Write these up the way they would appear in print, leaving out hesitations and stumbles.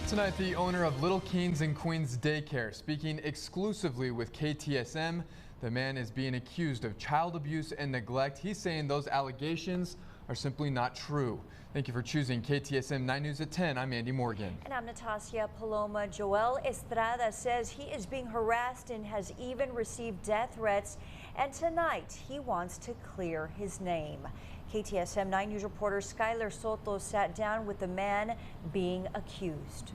Tonight, the owner of Little Kings and Queens Daycare speaking exclusively with KTSM. The man is being accused of child abuse and neglect. He's saying those allegations are simply not true. Thank you for choosing KTSM 9 News at 10. I'm Andy Morgan. And I'm Natasha Paloma. Joel Estrada says he is being harassed and has even received death threats. And tonight, he wants to clear his name. KTSM 9 News reporter Skylar Soto sat down with the man being accused.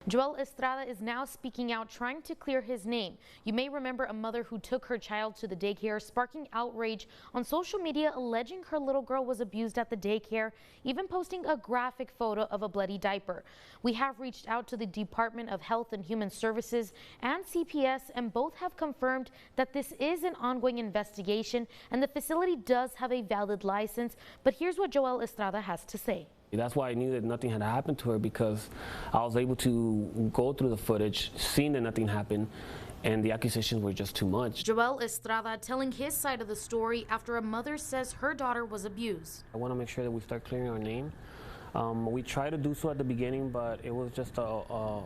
Joel Estrada is now speaking out, trying to clear his name. You may remember a mother who took her child to the daycare, sparking outrage on social media, alleging her little girl was abused at the daycare, even posting a graphic photo of a bloody diaper. We have reached out to the Department of Health and Human Services and CPS, and both have confirmed that this is an ongoing investigation and the facility does have a valid license. But here's what Joel Estrada has to say. That's why I knew that nothing had happened to her, because I was able to go through the footage, seeing that nothing happened, and the accusations were just too much. Joel Estrada telling his side of the story after a mother says her daughter was abused. I want to make sure that we start clearing our name. We tried to do so at the beginning, but it was just a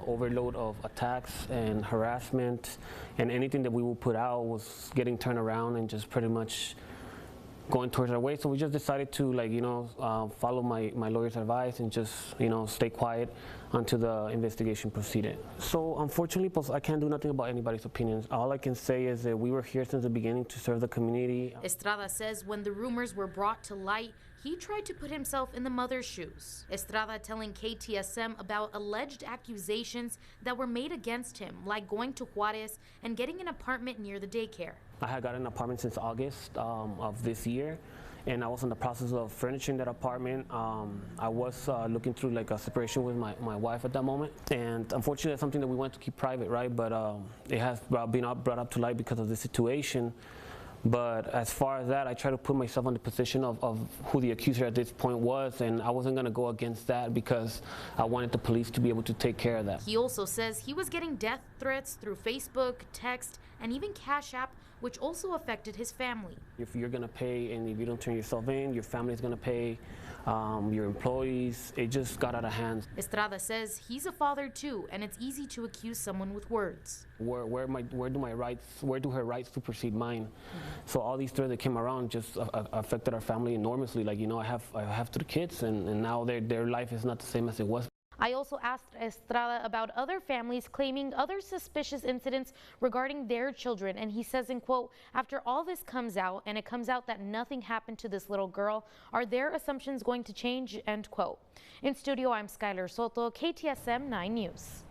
overload of attacks and harassment, and anything that we would put out was getting turned around and just pretty much going towards our way. So we just decided to, follow my lawyer's advice and just, stay quiet until the investigation proceeded. So unfortunately, I can't do nothing about anybody's opinions. All I can say is that we were here since the beginning to serve the community. Estrada says when the rumors were brought to light, he tried to put himself in the mother's shoes. Estrada telling KTSM about alleged accusations that were made against him, like going to Juarez and getting an apartment near the daycare. I had got an apartment since August of this year, and I was in the process of furnishing that apartment. I was looking through a separation with my wife at that moment, and unfortunately it's something that we wanted to keep private, right? But it has been brought up to light because of the situation. But as far as that, I try to put myself in the position of who the accuser at this point was, and I wasn't going to go against that because I wanted the police to be able to take care of that. He also says he was getting death threats through Facebook, text, and even Cash App, which also affected his family. If you're going to pay, and if you don't turn yourself in, your family's going to pay, your employees. It just got out of hand. Estrada says he's a father too, and it's easy to accuse someone with words. Where do her rights supersede mine? So all these threats that came around just affected our family enormously. I have 3 kids, and now their life is not the same as it was. I also asked Estrada about other families claiming other suspicious incidents regarding their children, and he says, in quote, after all this comes out and it comes out that nothing happened to this little girl, are their assumptions going to change, end quote. In studio, I'm Skylar Soto, KTSM 9 News.